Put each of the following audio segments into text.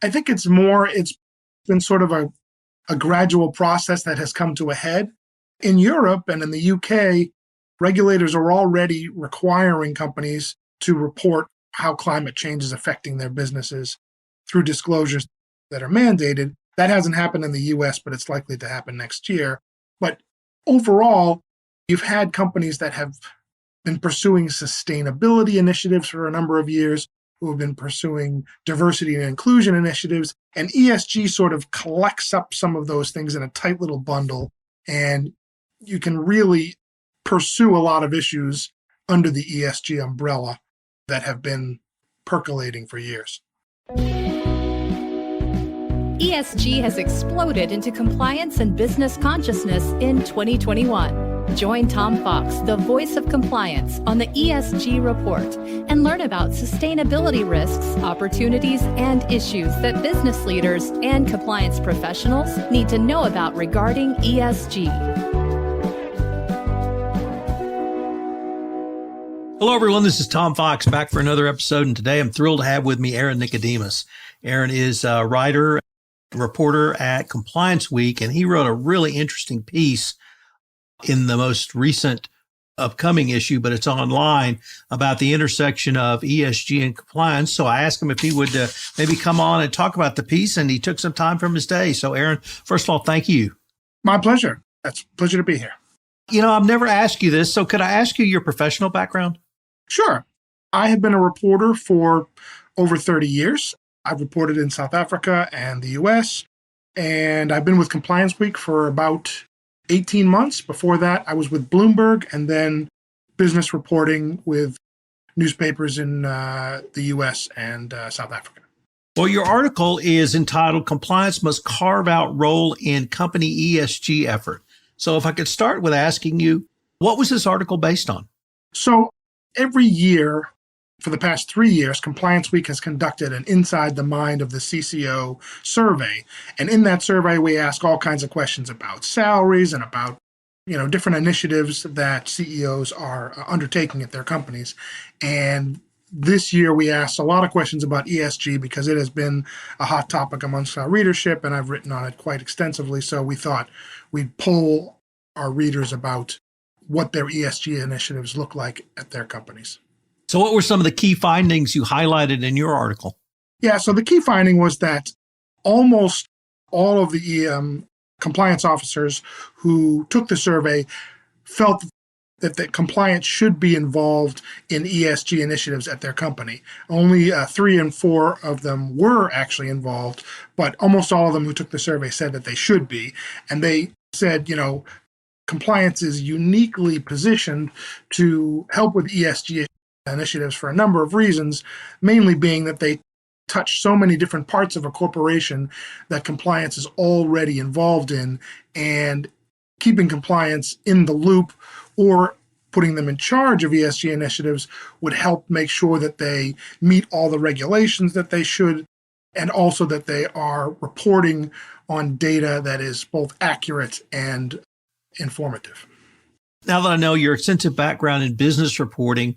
I think it's been sort of a gradual process that has come to a head. In Europe and in the UK, regulators are already requiring companies to report how climate change is affecting their businesses through disclosures that are mandated. That hasn't happened in the US, but it's likely to happen next year. But overall, you've had companies that have been pursuing sustainability initiatives for a number of years, who have been pursuing diversity and inclusion initiatives, and ESG sort of collects up some of those things in a tight little bundle, and you can really pursue a lot of issues under the ESG umbrella that have been percolating for years. ESG has exploded into compliance and business consciousness in 2021. Join Tom Fox, the voice of compliance, on the ESG Report and learn about sustainability risks, opportunities, and issues that business leaders and compliance professionals need to know about regarding ESG. Hello, everyone. This is Tom Fox back for another episode. And today I'm thrilled to have with me Aaron Nicodemus. Aaron is a writer, reporter at Compliance Week, and he wrote a really interesting piece in the most recent upcoming issue, but it's online, about the intersection of ESG and compliance. So I asked him if he would maybe come on and talk about the piece, and he took some time from his day. So Aaron, first of all, thank you. My pleasure. It's a pleasure to be here. You know, I've never asked you this, so could I ask you your professional background? Sure. I have been a reporter for over 30 years. I've reported in South Africa and the US, and I've been with Compliance Week for about 18 months. Before that, I was with Bloomberg and then business reporting with newspapers in the US and South Africa. Well, your article is entitled Compliance Must Carve Out Role in Company ESG Effort. So if I could start with asking you, what was this article based on? So every year for the past 3 years, Compliance Week has conducted an Inside the Mind of the CCO survey. And in that survey, we ask all kinds of questions about salaries and about, different initiatives that CEOs are undertaking at their companies. And this year, we asked a lot of questions about ESG because it has been a hot topic amongst our readership, and I've written on it quite extensively. So we thought we'd poll our readers about what their ESG initiatives look like at their companies. So what were some of the key findings you highlighted in your article? Yeah, so the key finding was that almost all of the compliance officers who took the survey felt that the compliance should be involved in ESG initiatives at their company. Only 3 and 4 of them were actually involved, but almost all of them who took the survey said that they should be. And they said, compliance is uniquely positioned to help with ESG initiatives for a number of reasons, mainly being that they touch so many different parts of a corporation that compliance is already involved in, and keeping compliance in the loop or putting them in charge of ESG initiatives would help make sure that they meet all the regulations that they should, and also that they are reporting on data that is both accurate and informative. Now that I know your extensive background in business reporting,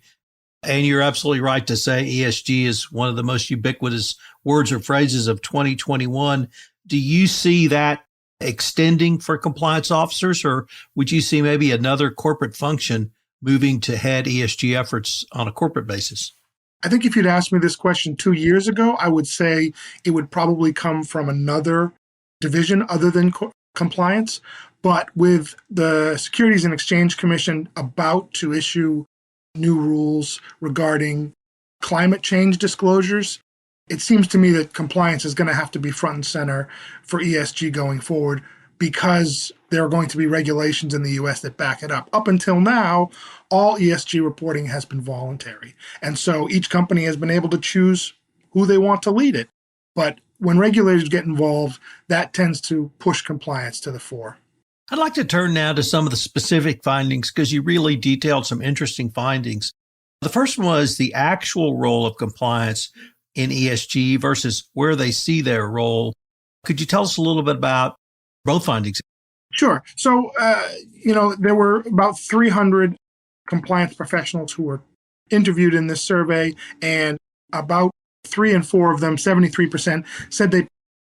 and you're absolutely right to say ESG is one of the most ubiquitous words or phrases of 2021. Do you see that extending for compliance officers, or would you see maybe another corporate function moving to head ESG efforts on a corporate basis? I think if you'd asked me this question 2 years ago, I would say it would probably come from another division other than compliance. But with the Securities and Exchange Commission about to issue new rules regarding climate change disclosures, it seems to me that compliance is going to have to be front and center for ESG going forward, because there are going to be regulations in the US that back it up. Up until now, all ESG reporting has been voluntary. And so each company has been able to choose who they want to lead it. But when regulators get involved, that tends to push compliance to the fore. I'd like to turn now to some of the specific findings, because you really detailed some interesting findings. The first one was the actual role of compliance in ESG versus where they see their role. Could you tell us a little bit about both findings? Sure. So, there were about 300 compliance professionals who were interviewed in this survey, and about 3 and 4 of them, 73%, said they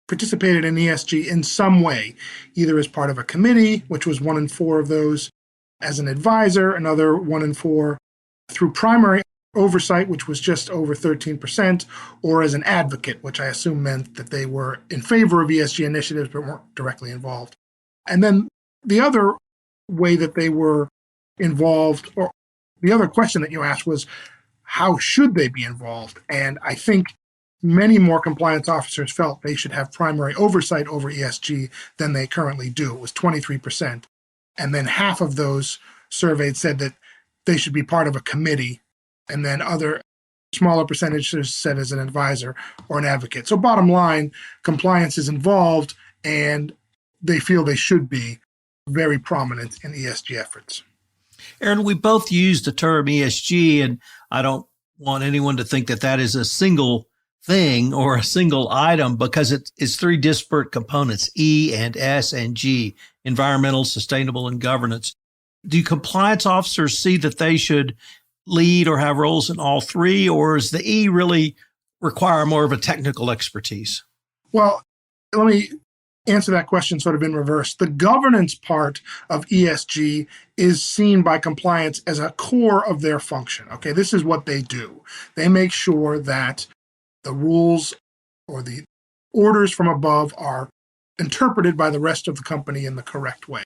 participated in ESG in some way, either as part of a committee, which was 1 in 4 of those, as an advisor, another 1 in 4, through primary oversight, which was just over 13%, or as an advocate, which I assume meant that they were in favor of ESG initiatives but weren't directly involved. And then the other way that they were involved, or the other question that you asked was, how should they be involved? And I think many more compliance officers felt they should have primary oversight over ESG than they currently do. It was 23%. And then half of those surveyed said that they should be part of a committee. And then other smaller percentages said as an advisor or an advocate. So bottom line, compliance is involved and they feel they should be very prominent in ESG efforts. Aaron, we both used the term ESG, and I don't want anyone to think that that is a single thing or a single item, because it's 3 disparate components, E and S and G, environmental, sustainable, and governance. Do compliance officers see that they should lead or have roles in all 3, or does the E really require more of a technical expertise? Well, let me answer that question sort of in reverse. The governance part of ESG is seen by compliance as a core of their function. Okay, this is what they do. They make sure that the rules or the orders from above are interpreted by the rest of the company in the correct way.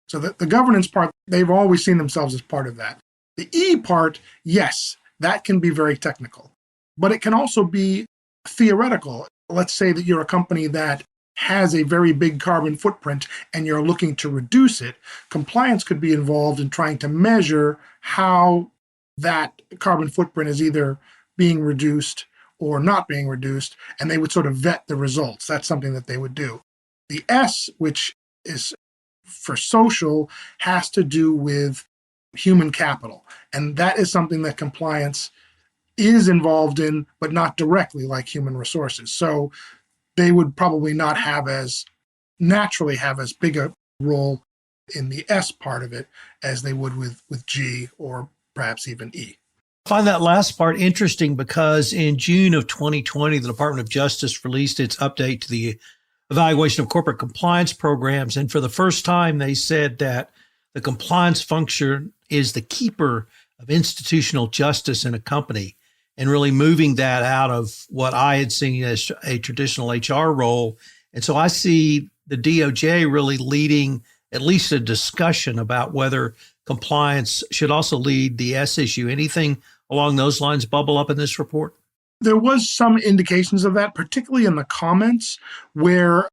So the governance part, they've always seen themselves as part of that. The E part, yes, that can be very technical, but it can also be theoretical. Let's say that you're a company that has a very big carbon footprint and you're looking to reduce it. Compliance could be involved in trying to measure how that carbon footprint is either being reduced or not being reduced, and they would sort of vet the results. That's something that they would do. The S, which is for social, has to do with human capital, and that is something that compliance is involved in, but not directly like human resources. So they would probably not have as big a role in the S part of it as they would with G or perhaps even E. I find that last part interesting because in June of 2020, the Department of Justice released its update to the evaluation of corporate compliance programs. And for the first time, they said that the compliance function is the keeper of institutional justice in a company, and really moving that out of what I had seen as a traditional HR role. And so I see the DOJ really leading at least a discussion about whether compliance should also lead the S issue. Anything along those lines bubble up in this report? There was some indications of that, particularly in the comments where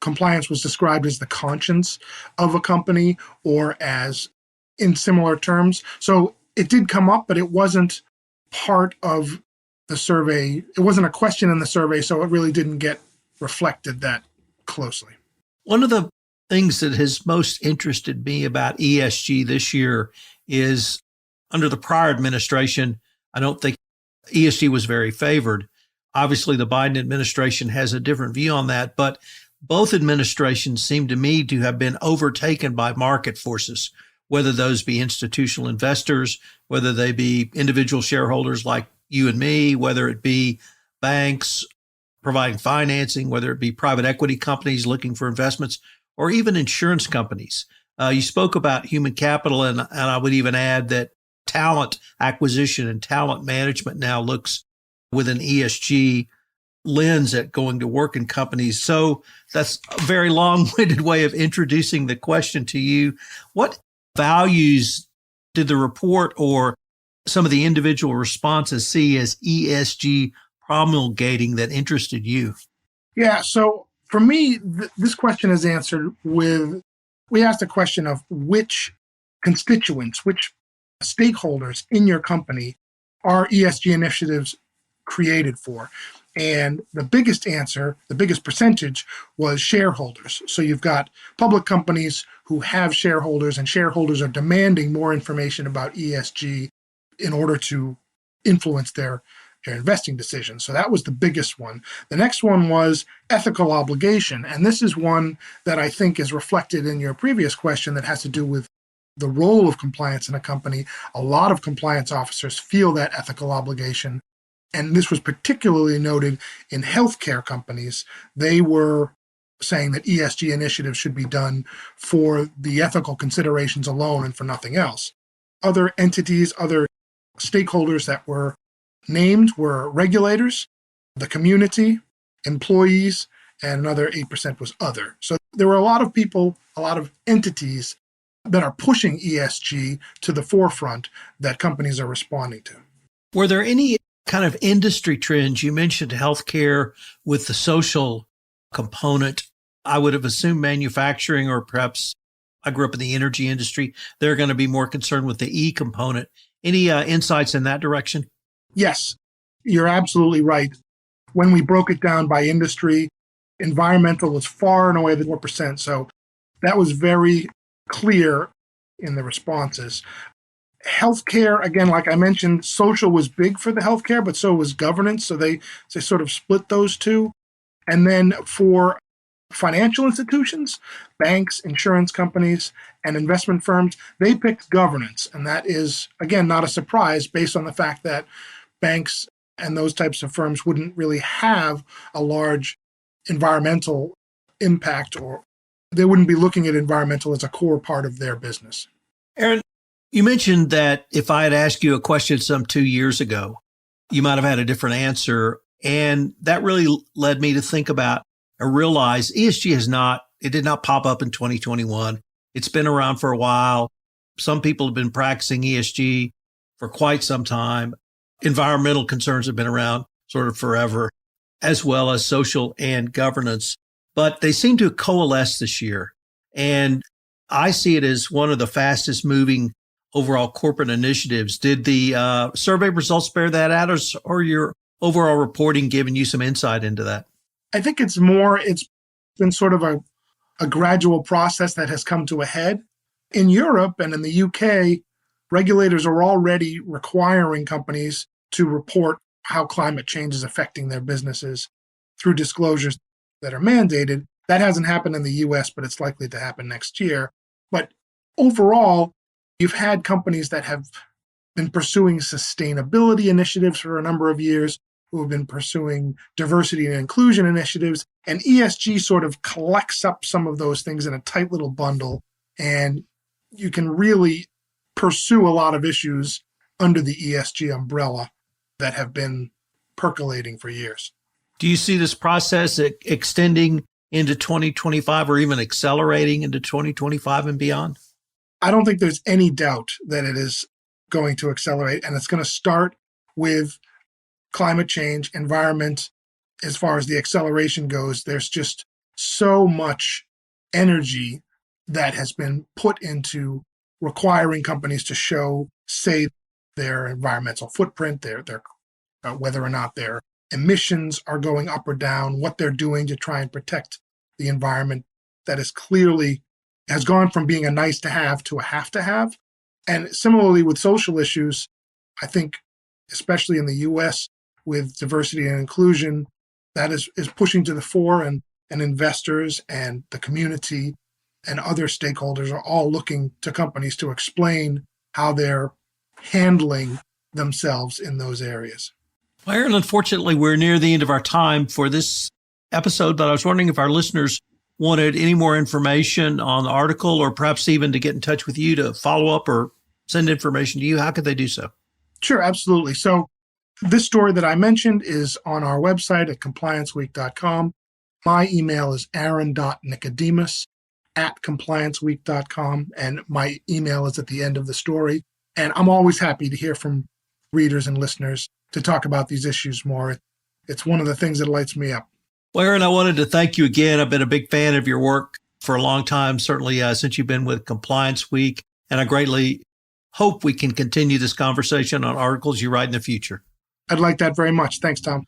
compliance was described as the conscience of a company or as in similar terms. So it did come up, but it wasn't part of the survey. It wasn't a question in the survey, so it really didn't get reflected that closely. One of the things that has most interested me about ESG this year is under the prior administration, I don't think ESG was very favored. Obviously, the Biden administration has a different view on that, but both administrations seem to me to have been overtaken by market forces, whether those be institutional investors, whether they be individual shareholders like you and me, whether it be banks providing financing, whether it be private equity companies looking for investments, or even insurance companies. You spoke about human capital, and I would even add that talent acquisition and talent management now looks with an ESG lens at going to work in companies. So that's a very long-winded way of introducing the question to you. What values did the report or some of the individual responses see as ESG promulgating that interested you? Yeah, so for me, this question is answered with, we asked a question of which constituents, which stakeholders in your company are ESG initiatives created for? And the biggest answer, the biggest percentage was shareholders. So you've got public companies who have shareholders, and shareholders are demanding more information about ESG in order to influence their investing decisions. So that was the biggest one. The next one was ethical obligation. And this is one that I think is reflected in your previous question that has to do with the role of compliance in a company. A lot of compliance officers feel that ethical obligation And this was particularly noted in healthcare companies. They were saying that ESG initiatives should be done for the ethical considerations alone and for nothing else. Other entities, other stakeholders that were named were regulators, the community, employees, and another 8% was other. So there were a lot of people, a lot of entities that are pushing ESG to the forefront that companies are responding to. Were there any kind of industry trends? You mentioned healthcare with the social component. I would have assumed manufacturing, or perhaps I grew up in the energy industry. They're going to be more concerned with the E component. Any insights in that direction? Yes, you're absolutely right. When we broke it down by industry, environmental was far and away the 4%. So that was very clear in the responses. Healthcare, again, like I mentioned, social was big for the healthcare, but so was governance. So they sort of split those two. And then for financial institutions, banks, insurance companies, and investment firms, they picked governance. And that is, again, not a surprise based on the fact that banks and those types of firms wouldn't really have a large environmental impact, or they wouldn't be looking at environmental as a core part of their business. Aaron, you mentioned that if I had asked you a question some 2 years ago, you might have had a different answer. And that really led me to think about and realize ESG did not pop up in 2021. It's been around for a while. Some people have been practicing ESG for quite some time. Environmental concerns have been around sort of forever, as well as social and governance, but they seem to coalesce this year. And I see it as one of the fastest moving overall corporate initiatives. Did the survey results bear that out, or your overall reporting giving you some insight into that? I think it's been sort of a gradual process that has come to a head. In Europe and in the UK, regulators are already requiring companies to report how climate change is affecting their businesses through disclosures that are mandated. That hasn't happened in the US, but it's likely to happen next year. But overall, you've had companies that have been pursuing sustainability initiatives for a number of years, who have been pursuing diversity and inclusion initiatives, and ESG sort of collects up some of those things in a tight little bundle, and you can really pursue a lot of issues under the ESG umbrella that have been percolating for years. Do you see this process extending into 2025 or even accelerating into 2025 and beyond? I don't think there's any doubt that it is going to accelerate, and it's going to start with climate change, environment. As far as the acceleration goes, there's just so much energy that has been put into requiring companies to show, say, their environmental footprint, their whether or not their emissions are going up or down, what they're doing to try and protect the environment. That is clearly has gone from being a nice to have to a have to have. And similarly with social issues, I think, especially in the US with diversity and inclusion, that is pushing to the fore, and investors and the community and other stakeholders are all looking to companies to explain how they're handling themselves in those areas. Well, Aaron, unfortunately, we're near the end of our time for this episode, but I was wondering if our listeners wanted any more information on the article, or perhaps even to get in touch with you to follow up or send information to you. How could they do so? Sure, absolutely. So this story that I mentioned is on our website at complianceweek.com. My email is aaron.nicodemus@complianceweek.com, and my email is at the end of the story. And I'm always happy to hear from readers and listeners to talk about these issues more. It's one of the things that lights me up. Well, Aaron, I wanted to thank you again. I've been a big fan of your work for a long time, certainly since you've been with Compliance Week, and I greatly hope we can continue this conversation on articles you write in the future. I'd like that very much. Thanks, Tom.